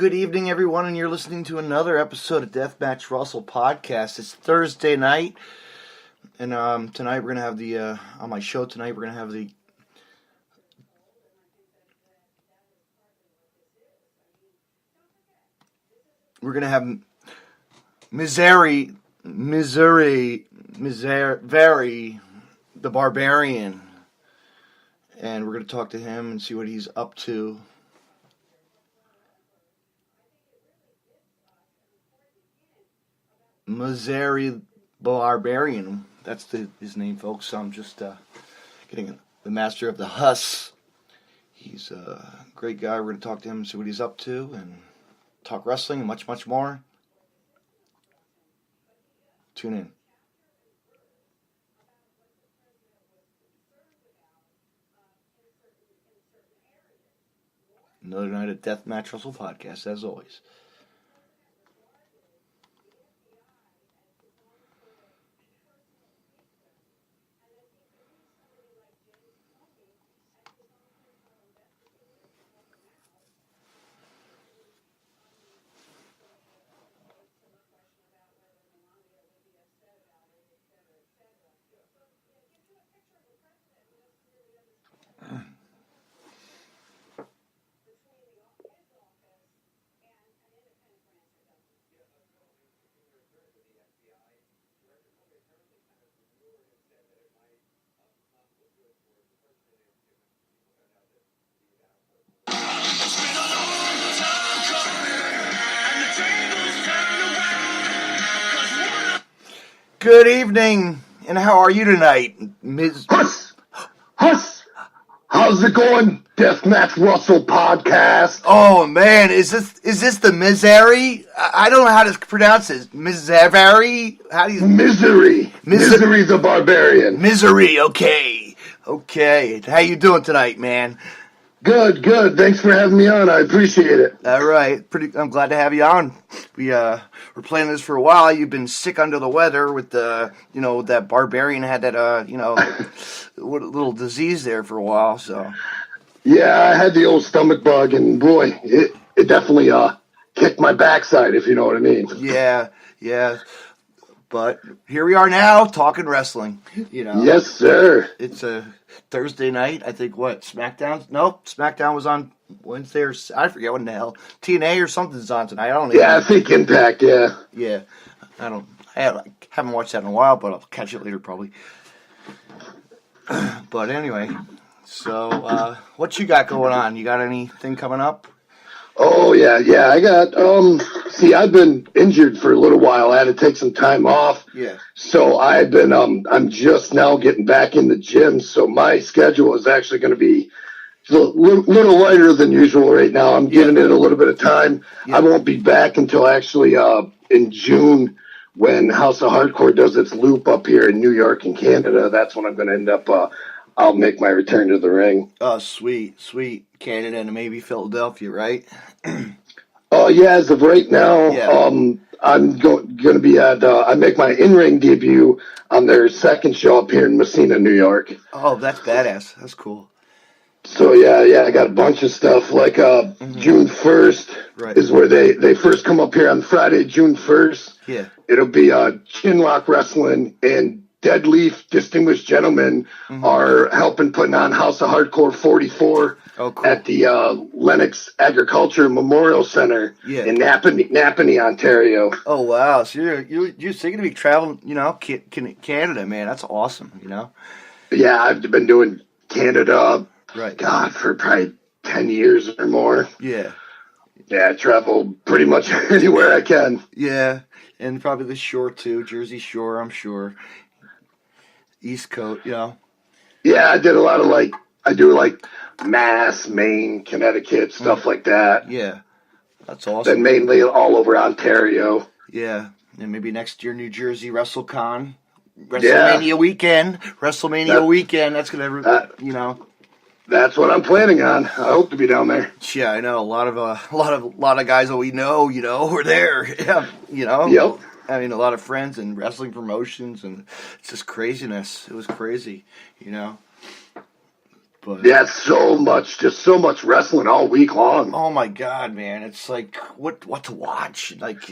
good evening, everyone, and you're listening to another episode of Deathmatch Russell Podcast. It's Thursday night, and tonight we're gonna have on my show tonight we're gonna have Myzery, the Barbarian, and we're gonna talk to him and see what he's up to. Myzery Barbarian. That's his name, folks. So I'm just getting the master of the Huss. He's a great guy. We're going to talk to him and see what he's up to and talk wrestling and much, much more. Tune in. Another night at Deathmatch Russell Podcast, as always. Good evening, and how are you tonight, Ms. Huss! How's it going, Deathmatch Russell Podcast? Oh man, is this the Myzery? I don't know how to pronounce it. Myzery? How do you? Myzery the Barbarian. Myzery. Okay. How you doing tonight, man? Good. Thanks for having me on. I appreciate it. All right, I'm glad to have you on. We're planning this for a while. You've been sick under the weather with that Barbarian had that little disease there for a while. So yeah, I had the old stomach bug, and boy, it definitely kicked my backside, if you know what I mean. Yeah. But here we are now talking wrestling. Yes, sir. It's a Thursday night. I think SmackDown? Nope, SmackDown was on Wednesday or I forget what the hell. TNA or something's on tonight. I don't know. Yeah, I think Impact. Yeah. Yeah, I haven't watched that in a while, but I'll catch it later probably. But anyway, so what you got going on? You got anything coming up? Oh, yeah, I got, I've been injured for a little while. I had to take some time off. Yeah. So I've been, I'm just now getting back in the gym. So my schedule is actually going to be a little lighter than usual right now. I'm giving it a little bit of time. Yeah. I won't be back until actually, in June when House of Hardcore does its loop up here in New York and Canada. That's when I'm going to end up, I'll make my return to the ring. Oh, sweet. Canada and maybe Philadelphia, right? Yeah, as of right now, I'm going to be at, I make my in-ring debut on their second show up here in Messina, New York. Oh, that's badass. That's cool. So, yeah, I got a bunch of stuff. Like June 1st is where they first come up here on Friday, June 1st. Yeah. It'll be Chinlock Wrestling, and Deadleaf Distinguished Gentlemen are helping putting on House of Hardcore 44 at the Lennox Agriculture Memorial Center in Napanee, Ontario. Oh wow! So you're thinking to be traveling, Canada, man. That's awesome, Yeah, I've been doing Canada, right? God, for probably 10 years or more. Yeah. Yeah, I travel pretty much anywhere I can. Yeah, and probably the shore too, Jersey Shore, I'm sure. East Coast, Yeah, I did a lot of I do Mass, Maine, Connecticut, stuff like that. Yeah, that's awesome. Then mainly all over Ontario. Yeah, and maybe next year New Jersey WrestleCon, WrestleMania weekend. That's gonna, That's what I'm planning on. I hope to be down there. Yeah, I know a lot of guys that we know, were there. Yeah, Yep. I mean, a lot of friends and wrestling promotions, and it's just craziness. It was crazy, But yeah, so much wrestling all week long. oh my God, man! It's like what to watch? Like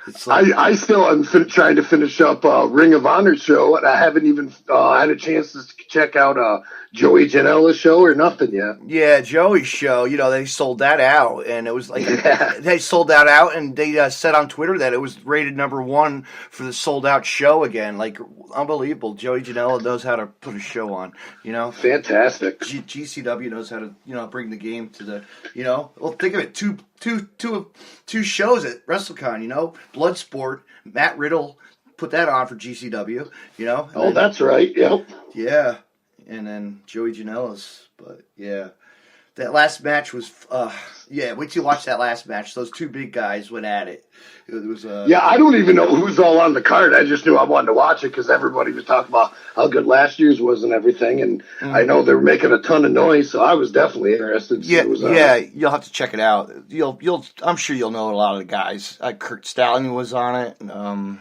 it's like I still am trying to finish up Ring of Honor show, and I haven't even had a chance to check out Joey Janela's show or nothing yet. yeah, Joey's show. They sold that out, and it was like Yeah. they sold that out, and they said on Twitter that it was rated #1 for the sold out show again. Like unbelievable. Joey Janela knows how to put a show on. Fantastic. GCW knows how to bring the game to the Well, think of it, two shows at WrestleCon. Bloodsport, Matt Riddle put that on for GCW. Oh, that's right. Yep. Yeah, and then Joey Janela's. But yeah, that last match was wait till you watch that last match. Those two big guys went at it. It was yeah, I don't even know who's all on the card. I just knew I wanted to watch it because everybody was talking about how good last year's was and everything, and I know they were making a ton of noise, so I was definitely interested. To see what was on. You'll have to check it out. I'm sure you'll know a lot of the guys. Kurt Stallion was on it. The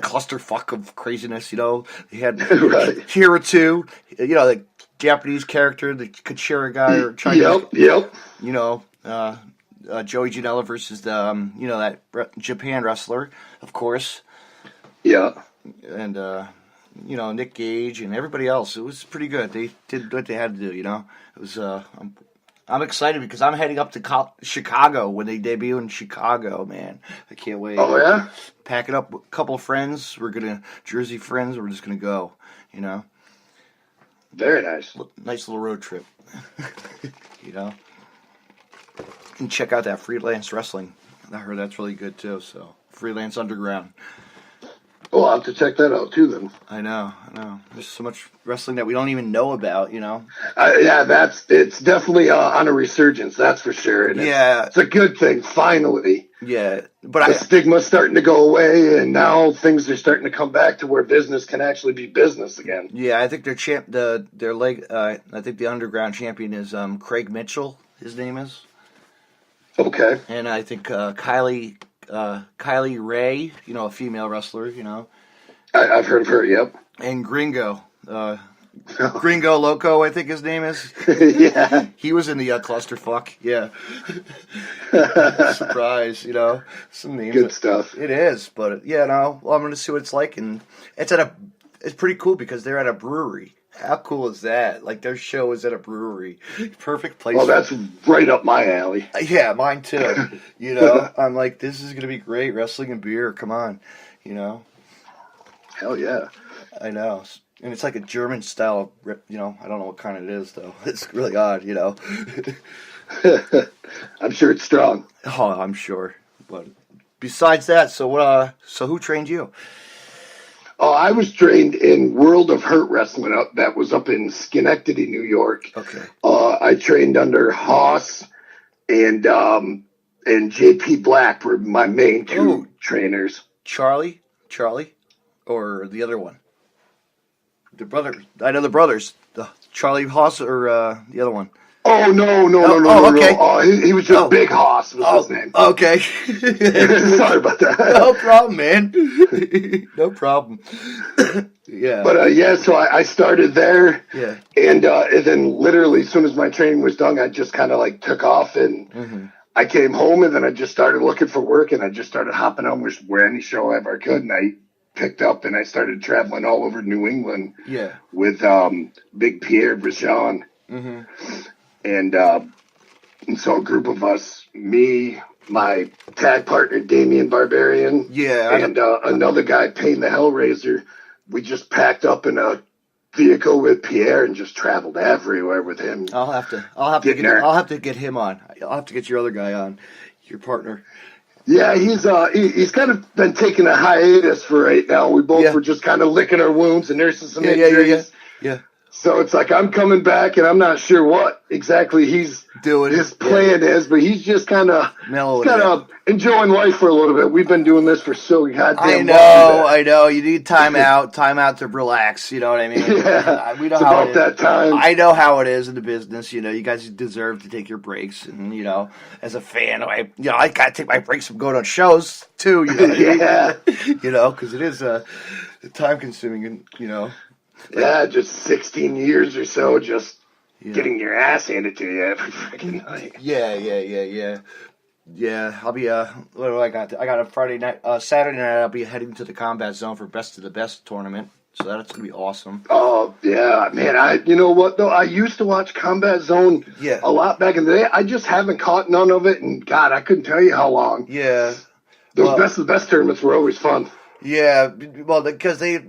clusterfuck of craziness. They had Right. Hira too. The Japanese character, the Kachira guy, or Chinese. Yep. Joey Janela versus the that Japan wrestler, of course. Yeah. And Nick Gage and everybody else. It was pretty good. They did what they had to do. It was. I'm excited because I'm heading up to Chicago when they debut in Chicago. Man, I can't wait. Oh yeah. Packing up a couple of friends. Jersey friends. We're just gonna go. Very nice. Nice little road trip. And check out that freelance wrestling. I heard that's really good too. So freelance underground. Oh, I'll have to check that out too then. I know. There's so much wrestling that we don't even know about. Yeah, it's definitely on a resurgence. That's for sure. And it's a good thing. Finally. Yeah, but the stigma's starting to go away, and now things are starting to come back to where business can actually be business again. Yeah, I think I think the underground champion is Craig Mitchell. His name is. Okay. And I think Kylie Ray, a female wrestler, I've heard of her, yep. And Gringo. Gringo Loco, I think his name is. Yeah. He was in the clusterfuck, yeah. Surprise, some names. Good stuff. It is, but I'm going to see what it's like. And it's pretty cool because they're at a brewery. How cool is that? Like, their show is at a brewery. Perfect place. Well, that's right up my alley. Yeah, mine too. I'm like, this is going to be great. Wrestling and beer. Come on. Hell yeah. I know. And it's like a German style, I don't know what kind it is, though. It's really odd, I'm sure it's strong. Oh, I'm sure. But besides that, so who trained you? Oh, I was trained in World of Hurt Wrestling that was up in Schenectady, New York. Okay. I trained under Huss and JP Black were my main two trainers. Charlie, or the other one? The brother. I know the brothers. The Charlie Huss or the other one. Oh no! Okay. No. He was just Big Hoss was his name. Okay. Sorry about that. No problem, man. No problem. Yeah. But so I started there. Yeah. And then literally as soon as my training was done, I just kind of like took off and I came home and then I just started looking for work and I just started hopping on where any show ever I could and I picked up and I started traveling all over New England. Yeah. With Big Pierre Brichon. And so a group of us, me, my tag partner, Damian Barbarian, and another guy, Payne the Hellraiser, we just packed up in a vehicle with Pierre and just traveled everywhere with him. I'll have to get him on. I'll have to get your other guy on, your partner. Yeah, he's kind of been taking a hiatus for right now. We both were just kind of licking our wounds and nursing some injuries. Yeah. So it's like I'm coming back, and I'm not sure what exactly he's doing. His plan is, but he's just kind of enjoying life for a little bit. We've been doing this for so goddamn long. I know. You need time out to relax. You know what I mean? Yeah, we know it's how about that time. I know how it is in the business. You guys deserve to take your breaks, and as a fan, I gotta take my breaks from going on shows too. Yeah, because it is time consuming, and Yeah, just 16 years or so, just getting your ass handed to you every freaking night. Yeah. I'll be what do I got? I got a Saturday night. I'll be heading to the Combat Zone for Best of the Best tournament. So that's gonna be awesome. Oh yeah, man! You know what though? I used to watch Combat Zone a lot back in the day. I just haven't caught none of it, and God, I couldn't tell you how long. Yeah, those Best of the Best tournaments were always fun. Yeah, well, because they've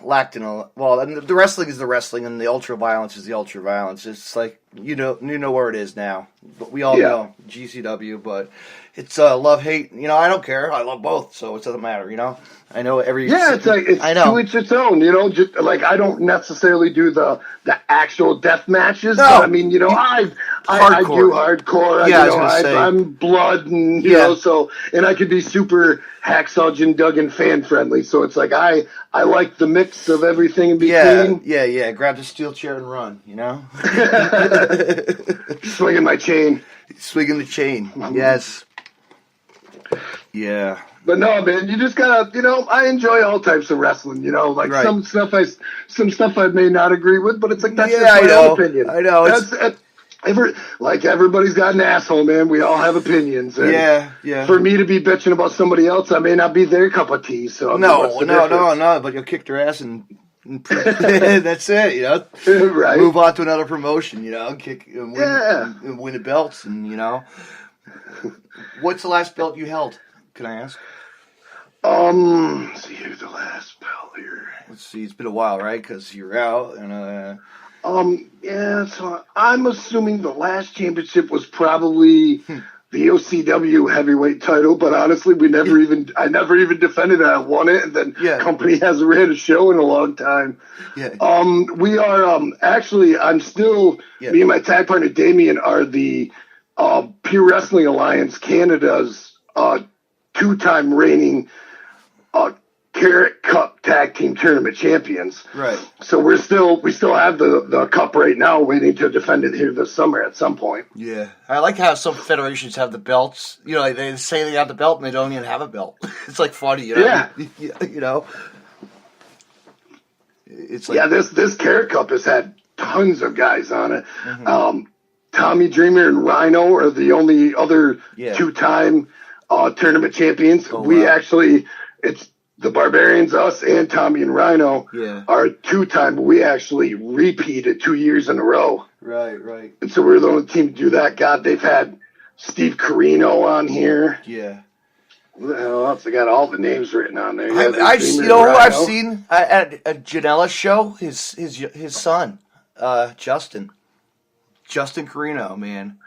lacked in and the wrestling is the wrestling, and the ultra violence is the ultra violence. It's like you know where it is now. But we all know GCW, but it's love hate. I don't care. I love both, so it doesn't matter. I know every. Yeah, it's like to each its own. Just like I don't necessarily do the actual death matches. No. But I mean, I do hardcore. Yeah, I'm blood, and so and I could be super Hacksaw Jim Duggan fan friendly. So it's like I like the mix of everything in between. Yeah. Grab the steel chair and run. Swinging my chain. Swinging the chain. Yes. Yeah. But no, man, you just gotta, I enjoy all types of wrestling, some stuff I may not agree with, but it's like, that's just my own opinion. I know. Everybody's got an asshole, man. We all have opinions. And yeah. For me to be bitching about somebody else, I may not be their cup of tea. So no, but you'll kick their ass and that's it, Right. Move on to another promotion, kick and win the belts, and What's the last belt you held? Can I ask? Let's see, who's the last belt here? Let's see, it's been a while, right? Because you're out, and so I'm assuming the last championship was probably the OCW heavyweight title, but honestly, I never even defended it. I won it, and then company hasn't ran a show in a long time. Yeah. We are actually, I'm still me and my tag partner Damien are the Pure Wrestling Alliance Canada's 2-time reigning Carrot Cup Tag Team Tournament champions. Right. So we still have the cup right now, waiting to defend it here this summer at some point. Yeah, I like how some federations have the belts. They say they have the belt and they don't even have a belt. It's like funny, Yeah. It's like this Carrot Cup has had tons of guys on it. Mm-hmm. Tommy Dreamer and Rhino are the only other 2-time tournament champions. It's the Barbarians, us, and Tommy and Rhino are 2-time. We actually repeated 2 years in a row. Right. And so we're the only team to do that. God, they've had Steve Carino on here. Yeah. Who the hell else? I got all the names written on there. I've seen at Janela's show? His son, Justin Carino, man.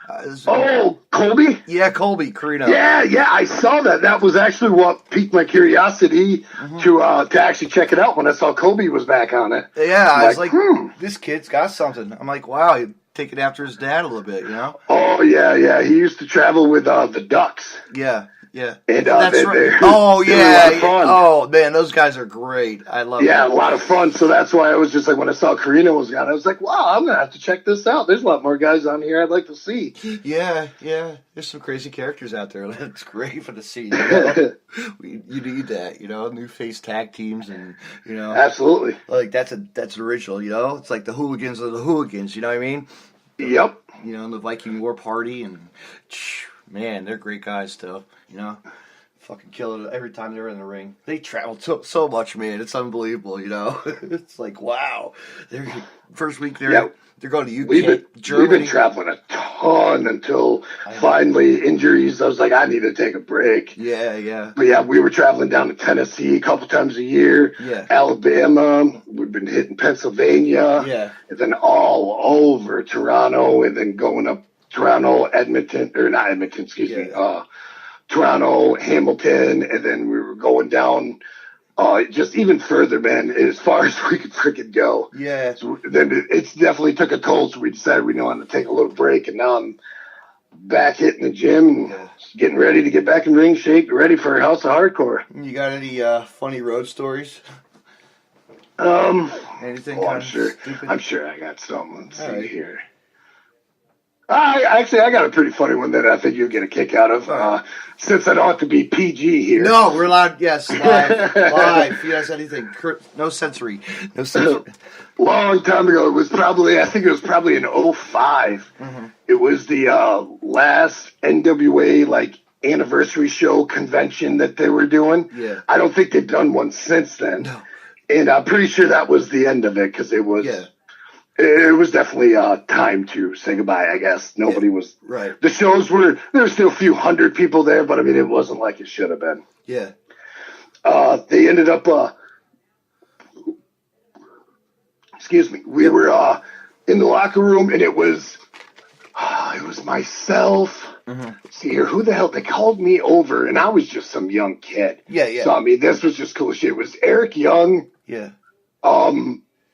Colby? Yeah, Colby Carino. Yeah, I saw that. That was actually what piqued my curiosity to actually check it out when I saw Colby was back on it. Yeah, I was like, this kid's got something. I'm like, wow, he's taking after his dad a little bit, Oh, yeah. He used to travel with the Ducks. Yeah. And that's right. They're oh, a lot of fun. Oh, man, those guys are great. I love them. Yeah, a lot of fun. So that's why I was just like, when I saw Carino was on, I was like, wow, I'm going to have to check this out. There's a lot more guys on here I'd like to see. Yeah. There's some crazy characters out there. That's great for the scene. You need that, new face tag teams and, Absolutely. Like, that's original, It's like the hooligans of the hooligans, you know what I mean? Yep. And the Viking War Party and... Man, they're great guys, though. Fucking kill it every time they're in the ring. They travel so much, man. It's unbelievable, It's like, wow. First week they're going to UK, Germany. We've been traveling a ton until finally injuries. I was like, I need to take a break. Yeah. But we were traveling down to Tennessee a couple times a year. Yeah. Alabama. We've been hitting Pennsylvania. Yeah. And then all over Toronto, and then going up Toronto, Toronto, Hamilton, and then we were going down just even further, man, as far as we could freaking go. Yeah. So then it's definitely took a toll, so we decided we wanted to take a little break, and now I'm back hitting the gym and getting ready to get back in ring shape, ready for House of Hardcore. You got any funny road stories? Anything? I'm sure. I'm sure I got some. Let's see here. I got a pretty funny one that I think you'll get a kick out of. Since I don't have to be PG here. No, we're allowed. Yes, live. Yes, anything. No sensory. No sensory. Long time ago, I think it was probably in '05. Mm-hmm. It was the last NWA like anniversary show convention that they were doing. Yeah. I don't think they've done one since then. No. And I'm pretty sure that was the end of it because it was. Yeah. It was definitely time to say goodbye, I guess. Nobody was. Right. The shows there were still a few hundred people there, but I mean, it wasn't like it should have been. Yeah. They ended up, excuse me, we were in the locker room, and it was myself. Mm-hmm. See here, who the hell? They called me over, and I was just some young kid. Yeah. So, I mean, this was just cool shit. It was Eric Young. Yeah.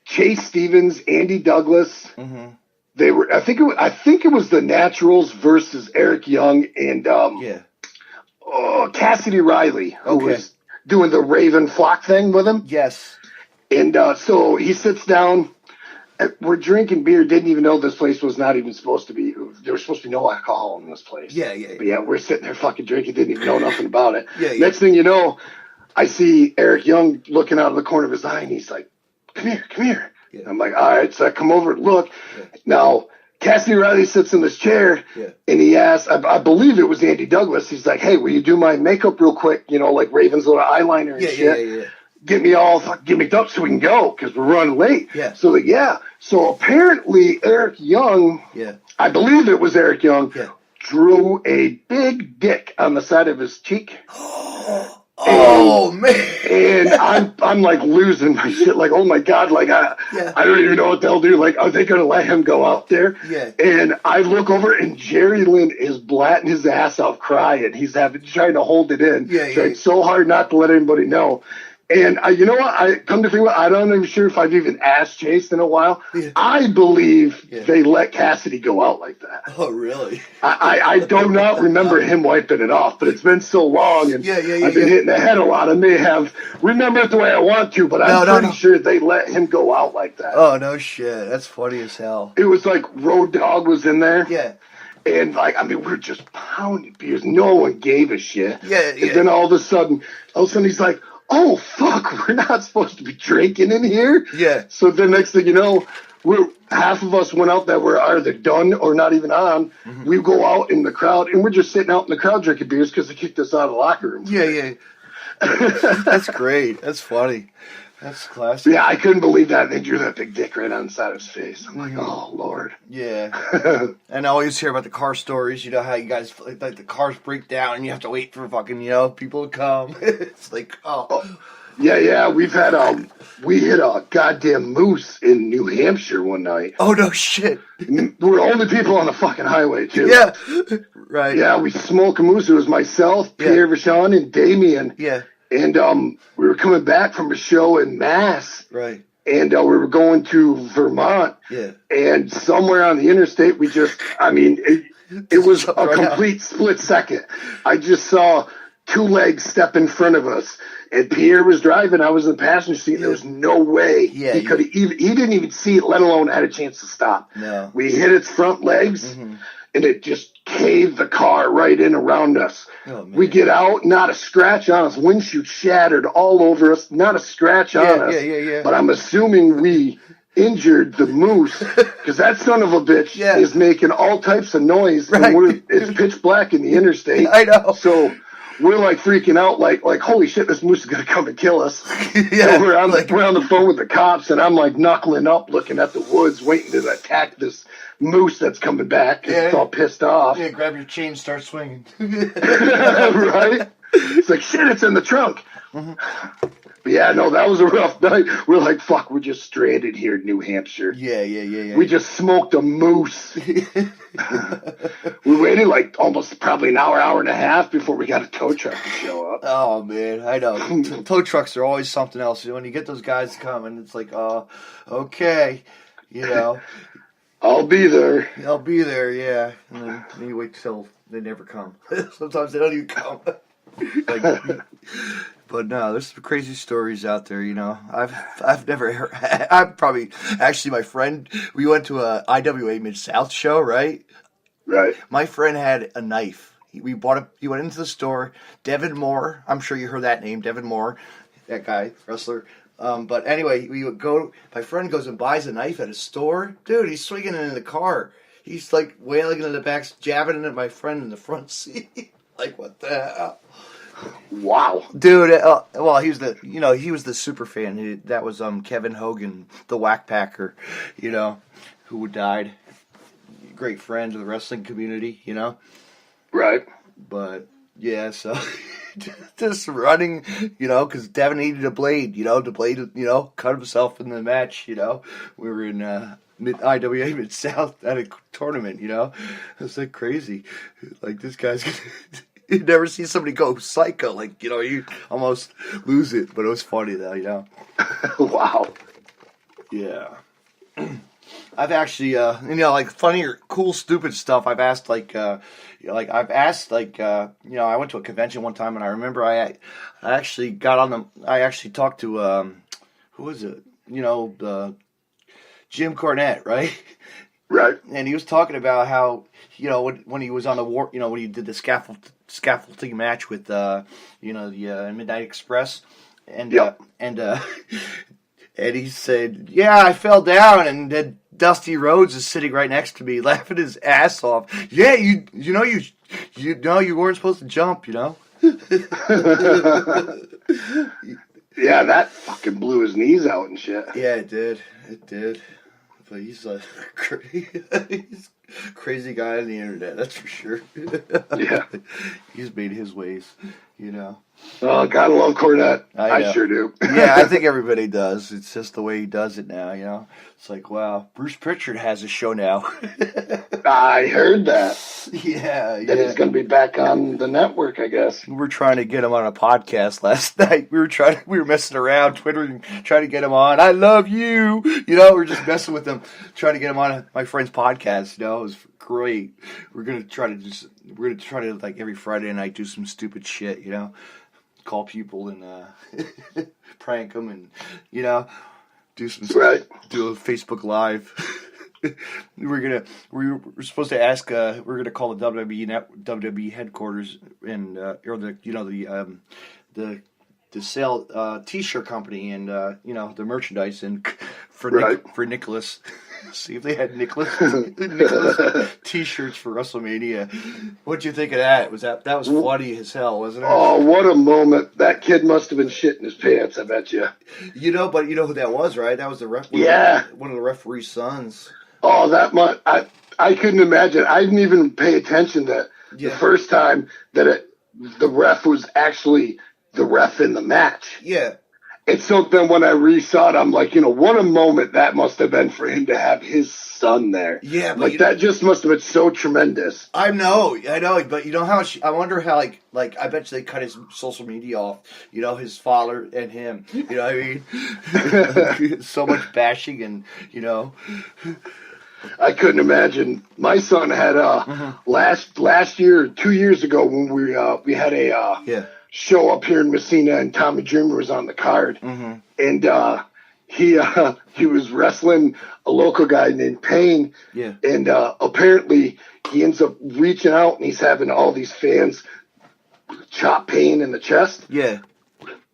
Chase Stevens, Andy Douglas. Mm-hmm. They were. I think it was the Naturals versus Eric Young and Cassidy Riley, who was doing the Raven Flock thing with him. Yes. And so he sits down. We're drinking beer. Didn't even know this place was not even supposed to be. There was supposed to be no alcohol in this place. Yeah. But yeah, we're sitting there fucking drinking. Didn't even know nothing about it. Yeah. Next thing you know, I see Eric Young looking out of the corner of his eye, and he's like, come here. Yeah. I'm like, all right. So I come over and look. Yeah. Now, Cassidy Riley sits in this chair, and he asks, I believe it was Andy Douglas. He's like, hey, will you do my makeup real quick? You know, like Raven's little eyeliner and shit. Yeah. Get me all gimmicked up so we can go because we're running late. Yeah. So, So apparently Eric Young, I believe it was Eric Young, drew a big dick on the side of his cheek. Oh man! And I'm like losing my shit. Like, oh my god! Like I don't even know what they'll do. Like, are they gonna let him go out there? Yeah. And I look over, and Jerry Lynn is blatting his ass off, crying. He's trying to hold it in. Trying so hard not to let anybody know. And you know what? I come to think about it, I don't even sure if I've even asked Chase in a while. Yeah. I believe they let Cassidy go out like that. Oh, really? I do not remember him wiping it off, but it's been so long, and I've been hitting the head a lot. I may have remembered it the way I want to, but I'm pretty sure they let him go out like that. Oh, no shit. That's funny as hell. It was like Road Dogg was in there. Yeah. And, like, I mean, we're just pounding beers. No one gave a shit. Yeah. And then all of a sudden he's like, oh, fuck, we're not supposed to be drinking in here? Yeah. So the next thing you know, half of us went out that were either done or not even on. Mm-hmm. We go out in the crowd, and we're just sitting out in the crowd drinking beers because they kicked us out of the locker room. Yeah. That's great. That's funny. That's classic. Yeah, I couldn't believe that. They drew that big dick right on the side of his face. I'm like, oh, Lord. Yeah. And I always hear about the car stories. You know how you guys, like the cars break down and you have to wait for fucking, people to come. It's like, oh. Yeah. We've had, we hit a goddamn moose in New Hampshire one night. Oh, no shit. We're the only people on the fucking highway, too. Yeah. Right. Yeah, we smoked a moose. It was myself, Pierre Vachon, and Damien. Yeah. And we were coming back from a show in Mass. Right. And we were going to Vermont. Yeah. And somewhere on the interstate, it was a complete split second. I just saw two legs step in front of us. And Pierre was driving. I was in the passenger seat. There was no way he could he didn't even see it, let alone had a chance to stop. No. We hit its front legs, and it just caved the car right in around us. Oh, man. We get out, not a scratch on us. Windshield shattered all over us, not a scratch on us. Yeah. But I'm assuming we injured the moose because that son of a bitch is making all types of noise. Right. And it's pitch black in the interstate. I know. So we're like freaking out, like holy shit, this moose is gonna come and kill us. Yeah, so we're on the phone with the cops, and I'm like knuckling up, looking at the woods, waiting to attack this moose that's coming back. It's all pissed off. Yeah, grab your chain, start swinging. Right? It's like shit. It's in the trunk. But yeah, no, that was a rough night. We're like, fuck, we're just stranded here in New Hampshire. Yeah. We just smoked a moose. We waited like almost probably an hour and a half before we got a tow truck to show up. Oh, man, I know. Tow trucks are always something else. When you get those guys coming, it's like, okay, I'll be there. I'll be there, yeah. And then you wait till they never come. Sometimes they don't even come. But no, there's some crazy stories out there, I've never heard. I'm probably, actually, my friend, we went to a IWA Mid-South show, right? Right. My friend had a knife. We bought it. He went into the store. Devin Moore. I'm sure you heard that name, Devin Moore, that guy, wrestler. But anyway, we would go. My friend goes and buys a knife at a store. Dude, he's swinging it in the car. He's like wailing in the back, jabbing it at my friend in the front seat. Like, what the hell? Wow. Dude, well, he was the super fan. That was Kevin Hogan, the Whack Packer, who died. Great friend of the wrestling community, Right. But yeah, so just running, because Devin needed a blade, the blade, cut himself in the match, We were in IWA Mid South at a tournament, It was like crazy. Like this guy's. You never see somebody go psycho, like, you almost lose it, but it was funny though, Wow. Yeah. I've actually, like funny or cool, stupid stuff. I've asked, I went to a convention one time, and I remember I actually talked to, who was it? Jim Cornette, right? Right. And he was talking about how, when he was on the war, when he did the scaffolding match with, the Midnight Express, and Yep. and he said, "Yeah, I fell down, and then Dusty Rhodes is sitting right next to me, laughing his ass off. Yeah, you weren't supposed to jump, Yeah, that fucking blew his knees out and shit. Yeah, it did. But he's a crazy guy on the internet, that's for sure. Yeah. He's made his ways, Oh, gotta love Cornette. I I sure do. Yeah, I think everybody does. It's just the way he does it now, It's like, wow, Bruce Pritchard has a show now. I heard that. Yeah. That he's going to be back on the network, I guess. We were trying to get him on a podcast last night. We were messing around, twittering, trying to get him on. I love you. We were just messing with him, trying to get him on my friend's podcast. It was great. We're gonna try to like every Friday night do some stupid shit. Call people and prank them, and do a Facebook Live. we were supposed to ask. We're gonna call the WWE headquarters and or the sale T-shirt company and the merchandise and for Nicholas. See if they had Nicholas T-shirts for WrestleMania. What'd you think of that? That was funny as hell, wasn't it? Oh, what a moment! That kid must have been shitting his pants. I bet you. But you know who that was, right? That was the ref. Yeah, one of the referee's sons. Oh, that much! I couldn't imagine. I didn't even pay attention that the first time that the ref was actually the ref in the match. Yeah. And so then when I re-saw it, I'm like, what a moment that must have been for him to have his son there. Yeah. But that just must have been so tremendous. I know. But how much, I wonder how, I bet you they cut his social media off, his father and him. You know what I mean? So much bashing and, I couldn't imagine. My son had, last year, 2 years ago when we had a, show up here in Messina, and Tommy Dreamer was on the card, and he was wrestling a local guy named Payne, and apparently he ends up reaching out and he's having all these fans chop Payne in the chest, and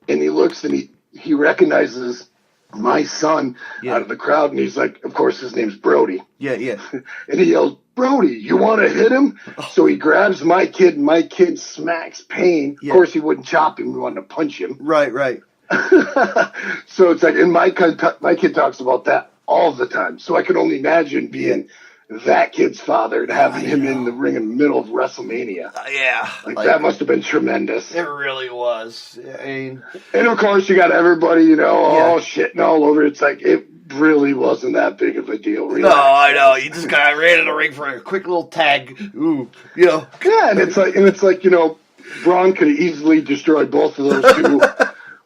he looks and he recognizes my son out of the crowd, and he's like, of course his name's Brody, and he yells, Brody, you want to hit him? Oh. So he grabs my kid, and my kid smacks Payne. Of course, he wouldn't chop him. We wanted to punch him. Right. So it's like, and my kid talks about that all the time. So I can only imagine being that kid's father and having him in the ring in the middle of WrestleMania. That must have been tremendous. It really was. I mean, and of course, you got everybody, all shitting all over. It's like, it really wasn't that big of a deal. Relax. No, I know. You just ran in the ring for a quick little tag. Ooh, Yeah, and it's like, Braun could have easily destroyed both of those two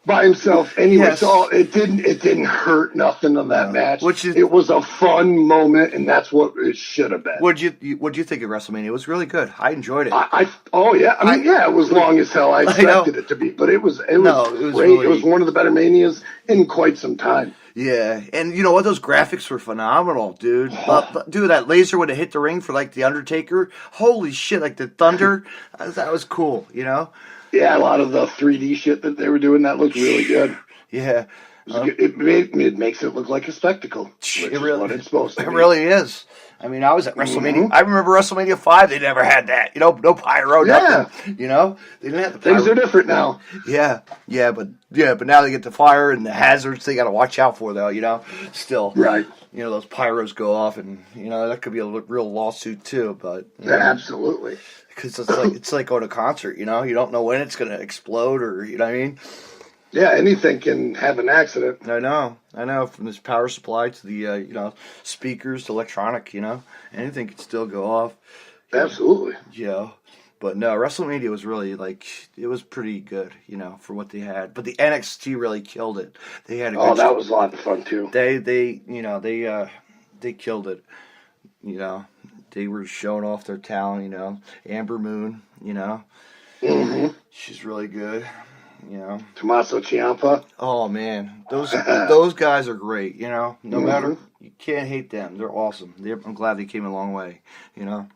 by himself anyway. So it didn't hurt nothing on that match. It was a fun moment, and that's what it should have been. What'd you think of WrestleMania? It was really good. I enjoyed it. It was long as hell. I expected it to be, but it was great. Really, it was one of the better manias in quite some time. Yeah, and you know what? Those graphics were phenomenal, dude. Dude, that laser when it hit the ring for like the Undertaker, holy shit! Like the thunder, that was cool. You know? Yeah, a lot of the 3D shit that they were doing that looked really good. Yeah, It makes it look like a spectacle, which is what it's supposed to be. It really is. I mean, I was at WrestleMania. I remember WrestleMania 5. They never had that. You know, no pyro, nothing. You know, they didn't have the pyro. Things are different now. Yeah, but now they get the fire and the hazards they got to watch out for, though. You know, still, right? You know, those pyros go off, and you know that could be a real lawsuit too. But yeah, absolutely, because it's like going to a concert. You know, you don't know when it's going to explode, or you know what I mean. Yeah, anything can have an accident. I know. From this power supply to the, you know, speakers to electronic, you know, anything could still go off. Absolutely. You know, but no, WrestleMania was really it was pretty good, you know, for what they had. But the NXT really killed it. They had that was a lot of fun too. They killed it. You know, they were showing off their talent. You know, Amber Moon. You know, she's really good. You know, Tommaso Ciampa. Oh man, those guys are great. You know, no matter, you can't hate them. They're awesome. I'm glad they came a long way. You know,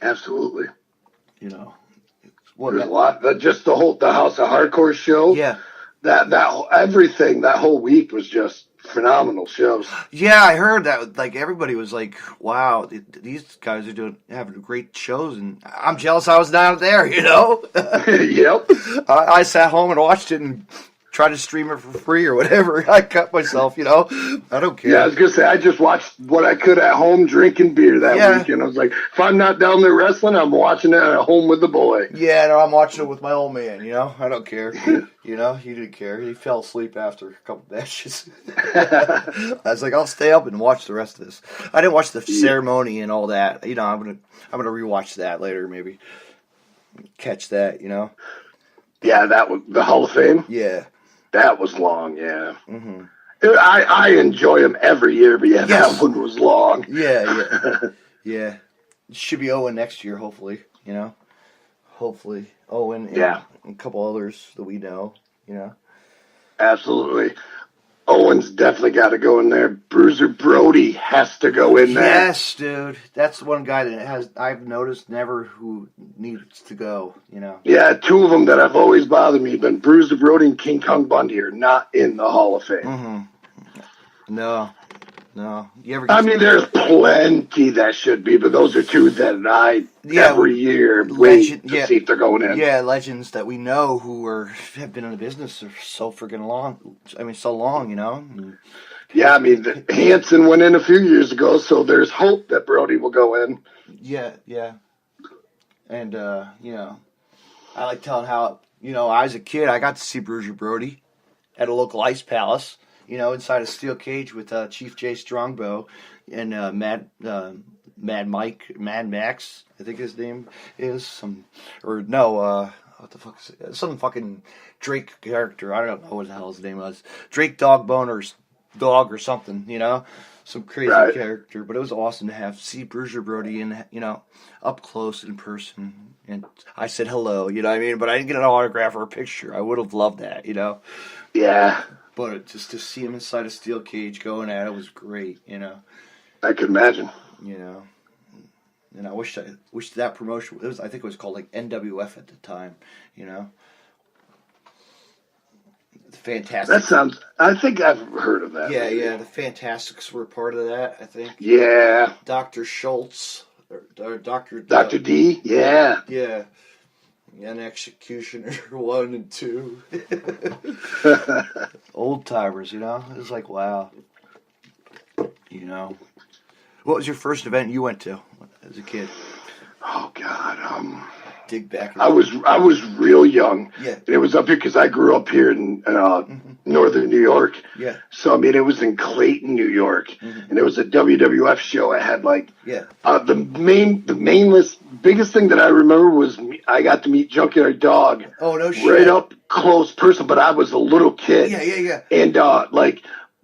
absolutely. You know, there's a lot. Just the House of Hardcore show. Yeah, that everything that whole week was just phenomenal shows. Yeah, I heard that. Like everybody was like, "Wow, these guys are having great shows," and I'm jealous I was not there. You know. Yep. I sat home and watched it and tried to stream it for free or whatever. I cut myself. You know. I don't care. Yeah, I was gonna say I just watched what I could at home, drinking beer that weekend. I was like, if I'm not down there wrestling, I'm watching it at home with the boy. Yeah, no, I'm watching it with my old man. You know, I don't care. You know, he didn't care. He fell asleep after a couple matches. I was like, I'll stay up and watch the rest of this. I didn't watch the ceremony and all that. You know, I'm gonna rewatch that later, maybe catch that. You know. Yeah, that was the Hall of Fame. Yeah, that was long. Yeah. Mm-hmm. I enjoy them every year, but that one was long. Yeah. It should be Owen next year, hopefully. You know, hopefully Owen. And a couple others that we know. You know. Absolutely. Owen's definitely got to go in there. Bruiser Brody has to go in there. Yes, dude. That's one guy that I've noticed who needs to go, you know. Yeah, two of them that have always bothered me, but Bruiser Brody and King Kong Bundy are not in the Hall of Fame. Mm-hmm. No. I mean, there's plenty that should be, but those are two that I every year wait to see if they're going in. Yeah, legends that we know who have been in the business for so freaking long. I mean, so long, you know. Yeah, I mean, Hanson went in a few years ago, so there's hope that Brody will go in. Yeah. And, you know, I like telling how, you know, I was a kid, I got to see Bruiser Brody at a local ice palace. You know, inside a steel cage with Chief Jay Strongbow and Mad Max, I think his name is what the fuck is it? Some fucking Drake character. I don't know what the hell his name was. Drake Dog Boner's dog or something. You know, some crazy character. But it was awesome to see Bruiser Brody up close in person. And I said hello. You know what I mean? But I didn't get an autograph or a picture. I would have loved that. You know. Yeah. But just to see him inside a steel cage going at it was great, you know. I could imagine. You know, and I wish that promotion I think it was called like NWF at the time, you know. The Fantastic. That sounds. I think I've heard of that. Yeah. The Fantastics were part of that, I think. Yeah. Dr. Schultz or Dr. D. Yeah. Yeah. And Executioner 1 and 2. Old timers, you know? It was like, wow. You know. What was your first event you went to as a kid? Oh, God. Dig back. I was real young. Yeah. It was up here because I grew up here in northern New York. Yeah. So, I mean, it was in Clayton, New York. Mm-hmm. And it was a WWF show. I had, the biggest thing that I remember was I got to meet Junkyard Dog. Oh, no shit. Right up close person, but I was a little kid. Yeah. And,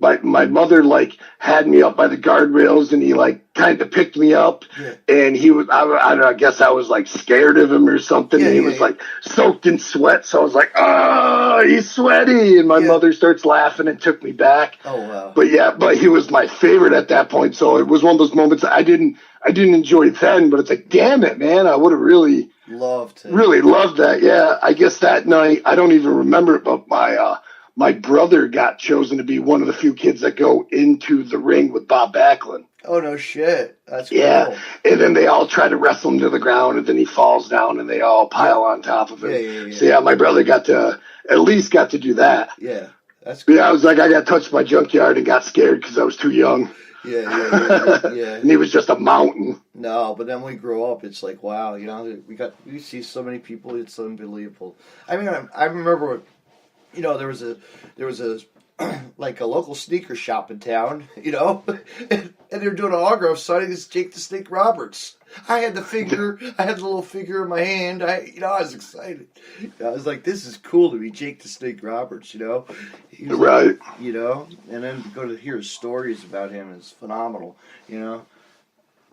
my mother like had me up by the guardrails, and he like kind of picked me up, Yeah. and he was I don't know, I guess I was like scared of him or something, Yeah, and he yeah, was yeah. like soaked in sweat, so I was like, oh, he's sweaty, and my Yeah. mother starts laughing and took me back. Oh, wow. But he was my favorite at that point, so it was one of those moments I didn't enjoy then, but it's like, damn it, man, I would have really really loved that. Yeah, I guess that night I don't even remember it, but my brother got chosen to be one of the few kids that go into the ring with Bob Backlund. Oh, no shit. That's cool. Yeah, and then they all try to wrestle him to the ground, and then he falls down, and they all pile on top of him. Yeah. So yeah, my brother at least got to do that. Yeah, that's cool. Yeah, I was like, I got touched by Junkyard and got scared because I was too young. Yeah. And he was just a mountain. No, but then we grow up, it's like, wow, we see so many people, it's unbelievable. I mean, I remember, there was a like a local sneaker shop in town, and they were doing an autograph signing this Jake the Snake Roberts. I had the little figure in my hand. I was excited. I was like, this is cool to be Jake the Snake Roberts, He was right. Like, and then to go to hear his stories about him is phenomenal,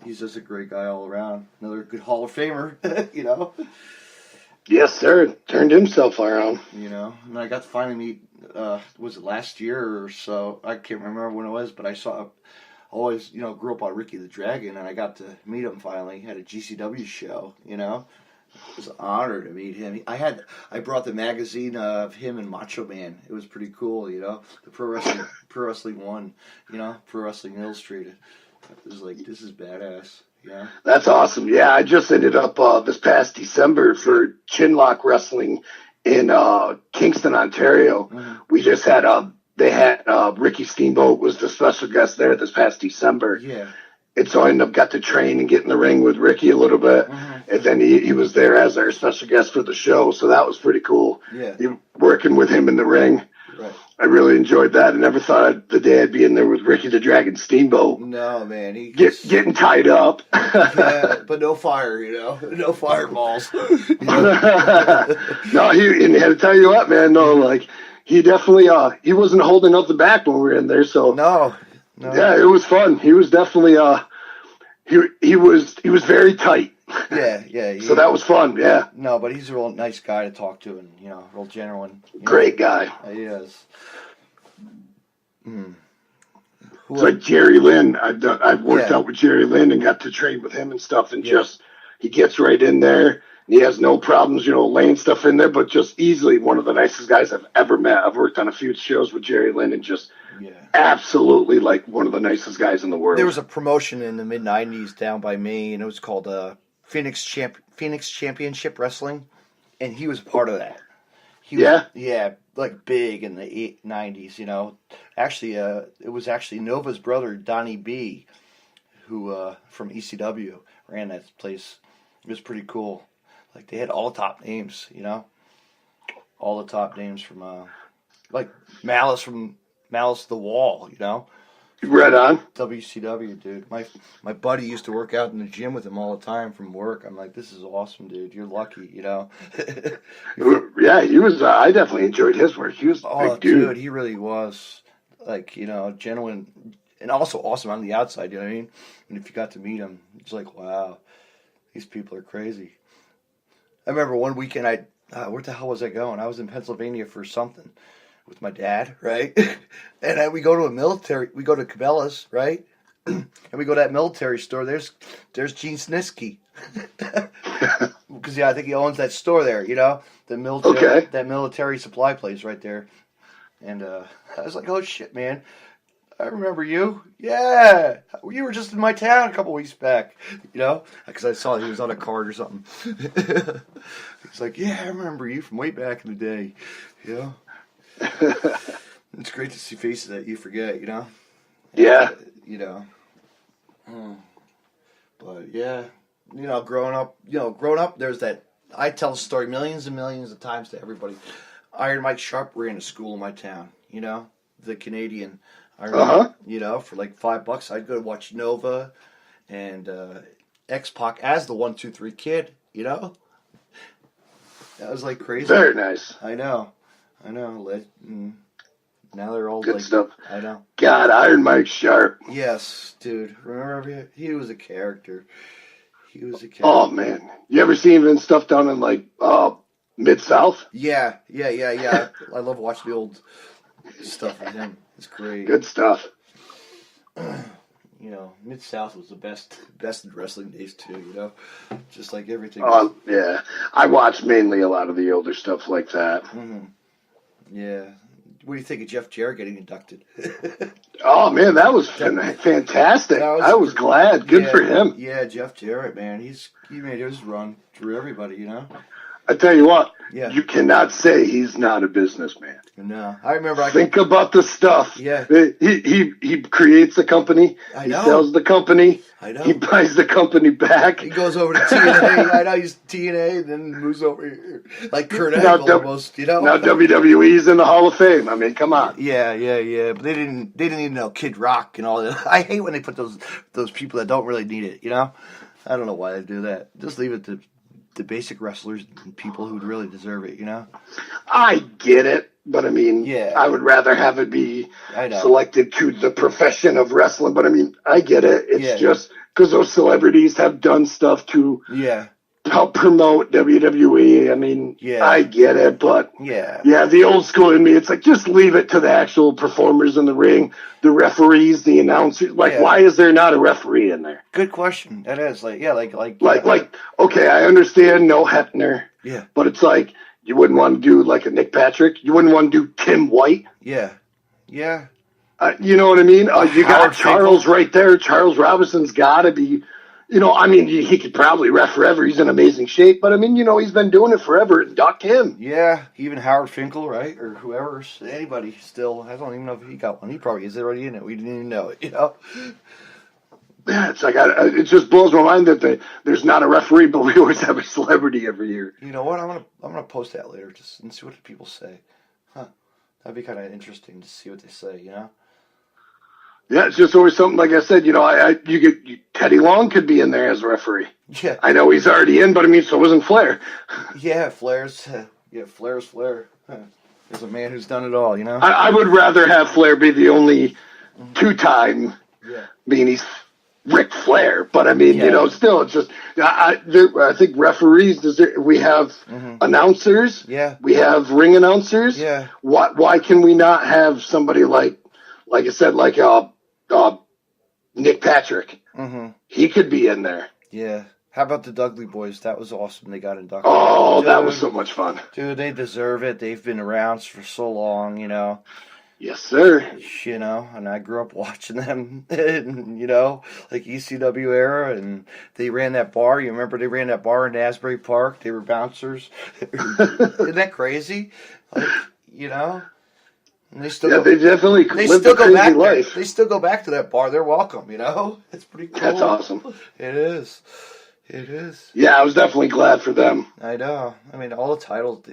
He's just a great guy all around. Another good Hall of Famer, Yes, sir. Turned himself around. And I got to finally meet, was it last year or so? I can't remember when it was, but I always, grew up on Ricky the Dragon, and I got to meet him finally at a GCW show, It was an honor to meet him. I brought the magazine of him and Macho Man. It was pretty cool, the Pro Wrestling One, Pro Wrestling Illustrated. It was like, this is badass. Yeah. That's awesome. Yeah, I just ended up this past December for Chinlock Wrestling in Kingston, Ontario. Mm-hmm. We just had Ricky Steamboat was the special guest there this past December. Yeah. And so I ended up got to train and get in the ring with Ricky a little bit. Mm-hmm. And then he was there as our special guest for the show. So that was pretty cool. Yeah. Working with him in the ring. Right. I really enjoyed that. I never thought the day I'd be in there with Ricky the Dragon Steamboat. No, man. Getting tied up. Yeah, but no fire, No fireballs. No, he had to tell you what, man. No, like, he definitely, he wasn't holding up the back when we were in there. So, no. Yeah, it was fun. He was definitely, he was very tight. Yeah. So that was fun, yeah. No, but he's a real nice guy to talk to and, real genuine. Great guy. He is. It's like Jerry Lynn. I've worked out with Jerry Lynn and got to train with him and stuff, and just he gets right in there. And he has no problems, laying stuff in there, but just easily one of the nicest guys I've ever met. I've worked on a few shows with Jerry Lynn and just absolutely like one of the nicest guys in the world. There was a promotion in the mid '90s down by me, and it was called Phoenix Championship Wrestling, and he was a part of that. Like big in the '90s. Actually, it was actually Nova's brother Donnie B, who from ECW ran that place. It was pretty cool. Like they had all the top names, all the top names from like Malice from Malice to the Wall, Right on. WCW, dude. My buddy used to work out in the gym with him all the time from work. I'm like, this is awesome, dude. You're lucky, Yeah, he was. I definitely enjoyed his work. He was a big dude. He really was. Like, genuine and also awesome on the outside, you know what I mean? And if you got to meet him, it's like, wow, these people are crazy. I remember one weekend where the hell was I going? I was in Pennsylvania for something with my dad, right? And we go to Cabela's, right? And we go to that military store. There's Gene Snitsky. Because, I think he owns that store there, the military, that military supply place right there. And I was like, oh, shit, man. I remember you. Yeah. You were just in my town a couple weeks back, because I saw he was on a card or something. He's like, yeah, I remember you from way back in the day, It's great to see faces that you forget, Yeah. But yeah, growing up, there's that. I tell the story millions and millions of times to everybody. Iron Mike Sharp ran a school in my town, the Canadian. For like $5, I'd go watch Nova and X-Pac as the 1-2-3 kid, That was like crazy. Very nice. I know. Now they're all Good stuff. I know. God, Iron Mike Sharp. Yes, dude. Remember, he was a character. He was a character. Oh, man. You ever seen him in stuff down in, like, Mid-South? Yeah. I love watching the old stuff with him. It's great. Good stuff. Mid-South was the best in wrestling days, too, Just like everything. Oh, yeah. I watched mainly a lot of the older stuff like that. Mm-hmm. Yeah. What do you think of Jeff Jarrett getting inducted? Oh, man, that was fantastic. I was glad. Good for him. Yeah, Jeff Jarrett, man. He made his run through everybody, I tell you what, Yeah. You cannot say he's not a businessman. No. I remember Think about the stuff. Yeah. He creates a company. I He know. sells the company. I know. He buys the company back. He goes over to TNA. I know he's TNA, then moves over here. Like Kurt Now Angle almost, Now WWE's in the Hall of Fame. I mean, come on. Yeah. But they didn't even know Kid Rock and all that. I hate when they put those people that don't really need it, I don't know why they do that. Just leave it to the basic wrestlers and people who really deserve it, I get it, but I mean, Yeah. I would rather have it be I know. selected to the profession of wrestling. But I mean, I get it. It's Yeah. just because those celebrities have done stuff to Yeah. help promote WWE. I mean, Yeah. I get it, but Yeah. yeah, the old school in me, it's like just leave it to the actual performers in the ring, the referees, the announcers. Like, Yeah. why is there not a referee in there? Good question. That is like Okay, I understand no Hefner, yeah. but it's like you wouldn't want to do like a Nick Patrick. You wouldn't want to do Tim White. Yeah. You know what I mean? You got Howard Charles Finkel. right there. Charles Robinson's got to be. I mean, he could probably ref forever. He's in amazing shape, but I mean, he's been doing it forever. Duck him. Yeah, even Howard Finkel, right? Or whoever, anybody still. I don't even know if he got one. He probably is already in it. We didn't even know it, Yeah, it's like it just blows my mind that there's not a referee, but we always have a celebrity every year. You know what? I'm gonna post that later just and see what people say. Huh? That'd be kind of interesting to see what they say. Yeah, it's just always something. Like I said, Teddy Long could be in there as a referee. Yeah. I know he's already in, but I mean, so wasn't Flair. Yeah, Flair's Flair. Huh. There's a man who's done it all. I would rather have Flair be the only two-time. Yeah. Being he's Ric Flair, but I mean, still, it's just I think referees. We have announcers. Yeah. We have ring announcers. Yeah. Why can we not have somebody like I said, like Nick Patrick? Mm-hmm. He could be in there. Yeah. How about the Dudley boys? That was awesome. They got inducted. Oh, that was so much fun. Dude, they deserve it. They've been around for so long, Yes, sir. And I grew up watching them, like ECW era, and they ran that bar. You remember they ran that bar in Asbury Park? They were bouncers. Isn't that crazy? And they still they definitely lived a crazy life. They still go back to that bar. They're welcome, It's pretty cool. That's awesome. It is. It is. Yeah, I was definitely glad for them. I know. I mean, all the titles,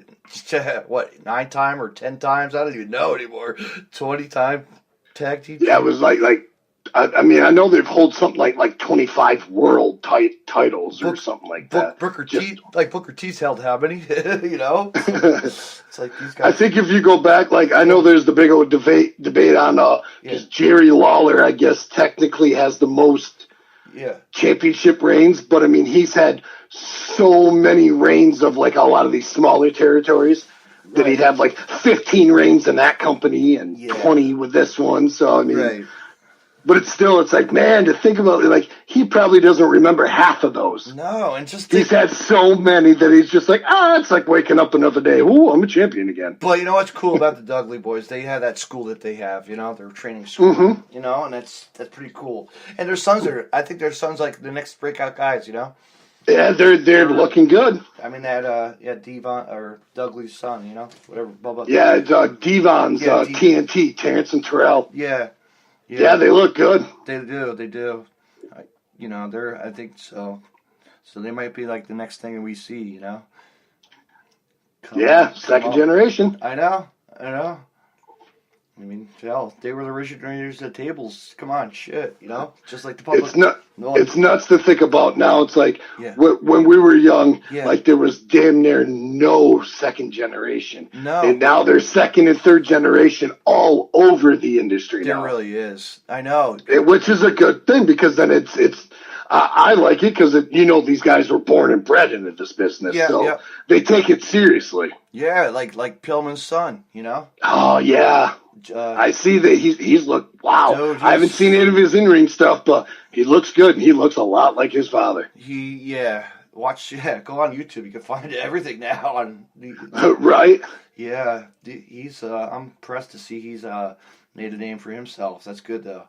9 times or 10 times? I don't even know anymore. 20-time tag team. Yeah, it was like I mean, I know they've hold something like 25 world titles or something like that. Booker T's held how many? It's like these guys. I think if you go back, I know there's the big old debate on because Jerry Lawler, I guess, technically has the most championship reigns, but I mean, he's had so many reigns of a lot of these smaller territories that he'd have 15 reigns in that company and 20 with this one. So I mean. Right. But it's like, man, to think about it, he probably doesn't remember half of those. No, and just he's had so many that he's just like, it's like waking up another day. Ooh, I'm a champion again. But you know what's cool about the Dudley boys? They have that school that they have, their training school, and that's pretty cool. And their sons I think their sons like the next breakout guys, Yeah, they're looking good. I mean that, Devon or Dudley's son, whatever. Bubba. Yeah, Devon's TNT, Terrence and Terrell. Yeah. Yeah, they look good. They do. I think so. So they might be like the next thing we see, Second generation. I know. I mean, hell, they were the originators of tables. Come on, shit, just like the public. It's nuts to think about now. It's like yeah. when we were young, yeah. like there was damn near no second generation. No. And now there's second and third generation all over the industry there now. There really is. I know. Which is a good thing because then it's I like it because these guys were born and bred into this business, so they take it seriously. Yeah, like Pillman's son, Oh yeah, I see that he's looked. Wow, dude, I haven't seen any of his in-ring stuff, but he looks good and he looks a lot like his father. Watch go on YouTube. You can find everything now on right. Yeah, he's. I'm impressed to see he's made a name for himself. That's good though,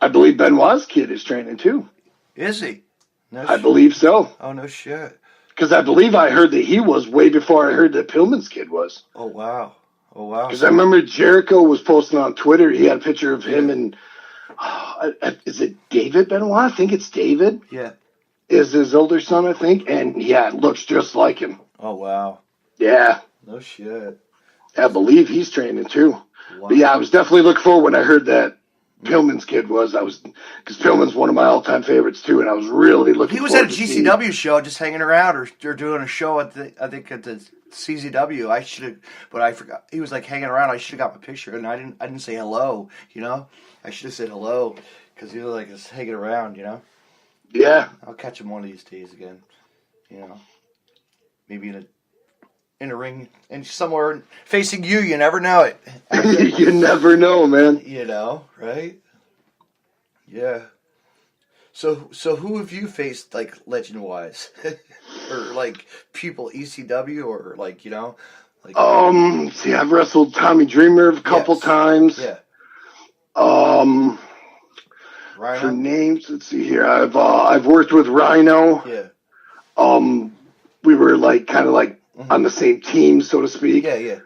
I believe Benoit's kid is training too. Is he? No I believe so. Oh, no shit. Because I believe I heard that he was way before I heard that Pillman's kid was. Oh, wow. Because I remember Jericho was posting on Twitter. He had a picture of him and, is it David Benoit? I think it's David. Yeah. Is his older son, I think. And, it looks just like him. Oh, wow. Yeah. No shit. I believe he's training too. Wow. But, I was definitely looking forward when I heard that Pillman's kid was. Because Pillman's one of my all-time favorites too, and I was really looking. He was at a GCW show, just hanging around, or doing a show at the CZW. I should have, but I forgot. He was like hanging around. I should have got my picture, and I didn't say hello. I should have said hello because he was like just hanging around. Yeah. I'll catch him one of these days again. Maybe in a ring and somewhere facing you. You never know it. You never know, man. Right? Yeah. So who have you faced like legend wise, or like people ECW or like See, I've wrestled Tommy Dreamer a couple times. Yeah. Rhino? For names, let's see here. I've worked with Rhino. Yeah. We were like kind of like on the same team, so to speak. Yeah.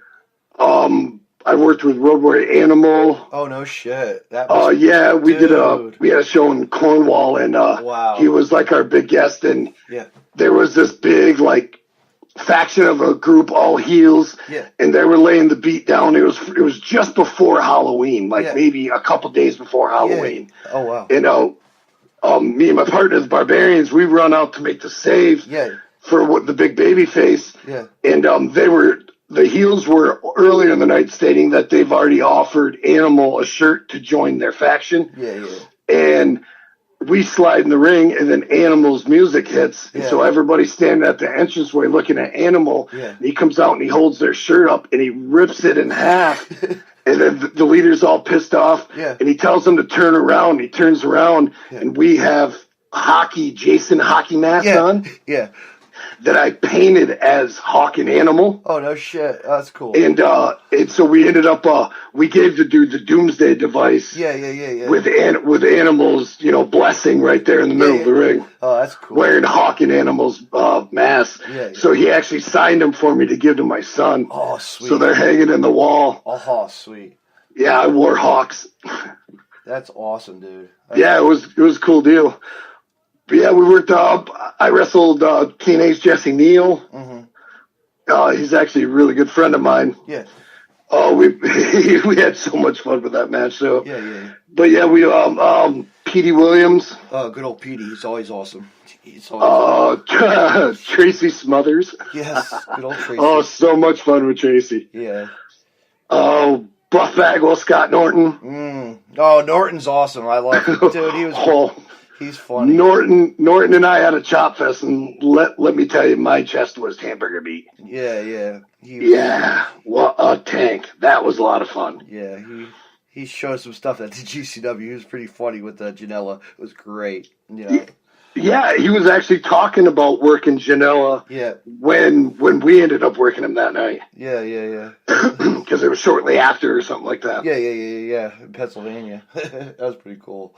I worked with Road Warrior Animal. Oh no shit! We had a show in Cornwall, and wow. He was like our big guest, and there was this big like faction of a group, all heels, and they were laying the beat down. It was just before Halloween, maybe a couple days before Halloween. Yeah. Oh wow! Me and my partner, the Barbarians, we run out to make the save for the big baby face, and the heels were earlier in the night stating that they've already offered Animal a shirt to join their faction. Yeah. And we slide in the ring, and then Animal's music hits. And so everybody's standing at the entranceway looking at Animal. Yeah. And he comes out and he holds their shirt up and he rips it in half. And then the leader's all pissed off. Yeah. And he tells them to turn around. He turns around, and we have Jason hockey mask on. Yeah. That I painted as Hawk and Animal. Oh, no shit. Oh, that's cool. And so we ended up, we gave the dude the Doomsday device. Yeah. With Animal's, blessing right there in the middle of the ring. Oh, that's cool. Wearing Hawk and Animal's mask. Yeah. So he actually signed them for me to give to my son. Oh, sweet. So they're hanging in the wall. Oh, sweet. Yeah, I wore Hawks. That's awesome, dude. It was a cool deal. But yeah, we worked up. I wrestled TNA's Jesse Neal. Mm-hmm. He's actually a really good friend of mine. Yeah. Oh, we had so much fun with that match. So. Yeah. But yeah, we Petey Williams. Oh, good old Petey. He's always awesome. Tracy Smothers. Yes, good old Tracy. Oh, so much fun with Tracy. Yeah. Oh, Buff Bagwell, Scott Norton. Oh, Norton's awesome. I love him, dude. He was. He's funny. Norton and I had a chop fest, and let me tell you, my chest was hamburger meat. Yeah. What a tank. That was a lot of fun. Yeah, he showed some stuff at the GCW. He was pretty funny with Janela. It was great. Yeah, he was actually talking about working Janela. Yeah. When we ended up working him that night. Yeah. Because it was shortly after or something like that. Yeah. In Pennsylvania. That was pretty cool.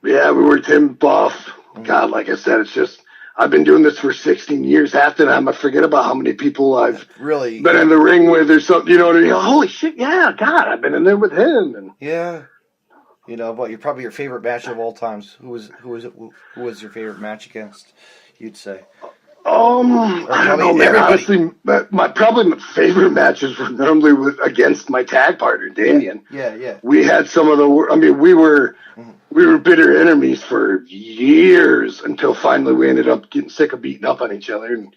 Yeah, we worked him, Buff. God, like I said, it's just, I've been doing this for 16 years. Half the time I forget about how many people I've really been in the ring with or something, what I mean? Holy shit, yeah, God, I've been in there with him. And yeah. But probably your favorite match of all times. Who was your favorite match against, you'd say? I don't know, man. Honestly, probably my favorite matches were normally against my tag partner, Damien. Yeah. We had some of the. I mean, we were bitter enemies for years until finally we ended up getting sick of beating up on each other and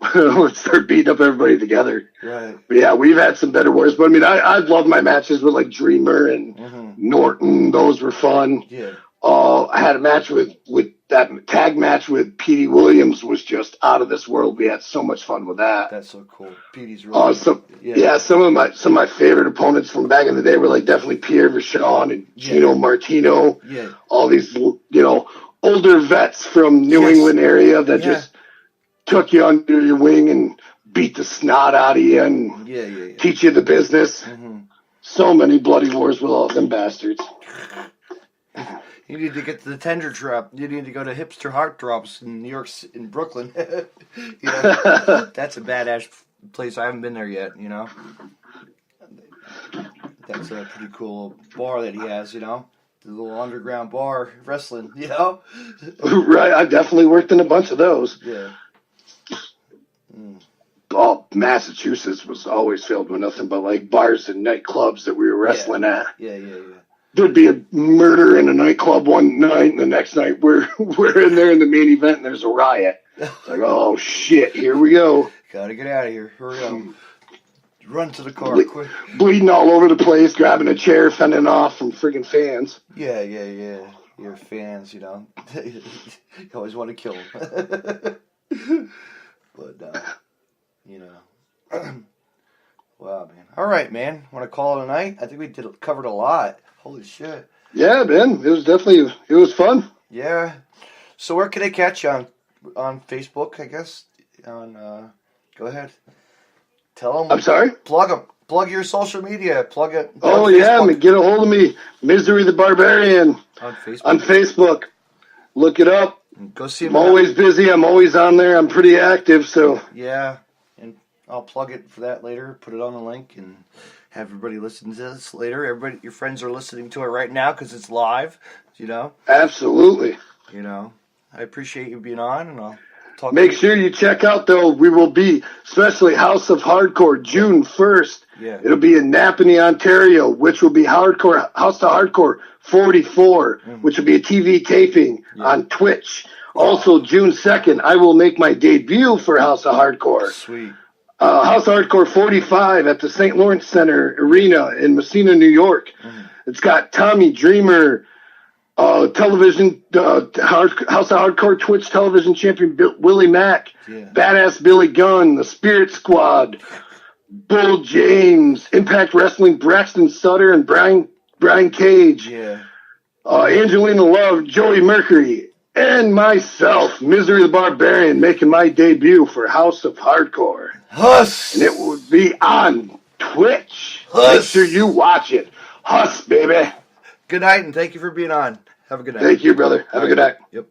let's start beating up everybody together. Right. But yeah, we've had some better wars. But I mean, I love my matches with like Dreamer and Norton. Those were fun. Yeah. I had a match with that tag match with Petey Williams was just out of this world. We had so much fun with that. That's so cool. Petey's really some of my favorite opponents from back in the day were like definitely Pierre Vachon and Gino Martino. Yeah. All these older vets from New England area that just took you under your wing and beat the snot out of you and teach you the business. So many bloody wars with all of them bastards. You need to get to the Tender Trap. You need to go to Hipster Heart Drops in New York, in Brooklyn. That's a badass place. I haven't been there yet. That's a pretty cool bar that he has. The little underground bar wrestling. Right. I definitely worked in a bunch of those. Yeah. Oh, Massachusetts was always filled with nothing but like bars and nightclubs that we were wrestling at. Yeah. There'd be a murder in a nightclub one night, and the next night we're in there in the main event, and there's a riot. It's like, oh shit, here we go. Gotta get out of here. Hurry up. Run to the car, quick. Bleeding all over the place, grabbing a chair, fending off from friggin' fans. Yeah. Your fans, you always want to kill them. But, wow, man. All right, man. Want to call it a night? I think we covered a lot. Holy shit. Yeah, man. It was fun. Yeah. So where can they catch you on Facebook, I guess? Go ahead. Tell them. I'm sorry? Plug them. Plug your social media. Plug it. Oh, yeah. Get a hold of me. Myzery the Barbarian. On Facebook. Look it up. Go see him. I'm always busy. I'm always on there. I'm pretty active, so. Yeah. And I'll plug it for that later. Put it on the link and have everybody listen to this later. Everybody, your friends are listening to it right now because it's live, Absolutely. I appreciate you being on, and I'll talk Make sure you check out, though, we will be, especially House of Hardcore, June 1st. Yeah. It'll be in Napanee, Ontario, which will be House of Hardcore 44, which will be a TV taping on Twitch. Also, June 2nd, I will make my debut for House of Hardcore. Sweet. House of Hardcore 45 at the St. Lawrence Center Arena in Messina, New York. It's got Tommy Dreamer, television, House of Hardcore Twitch television champion Willie Mack, Badass Billy Gunn, the Spirit Squad, Bull James, Impact Wrestling, Braxton Sutter, and Brian Cage, Angelina Love, Joey Mercury, and myself, Myzery the Barbarian, making my debut for House of Hardcore. Huss! And it would be on Twitch. Huss! Make sure you watch it. Huss, baby. Good night, and thank you for being on. Have a good night. Thank you, brother. Have a good night. Yep.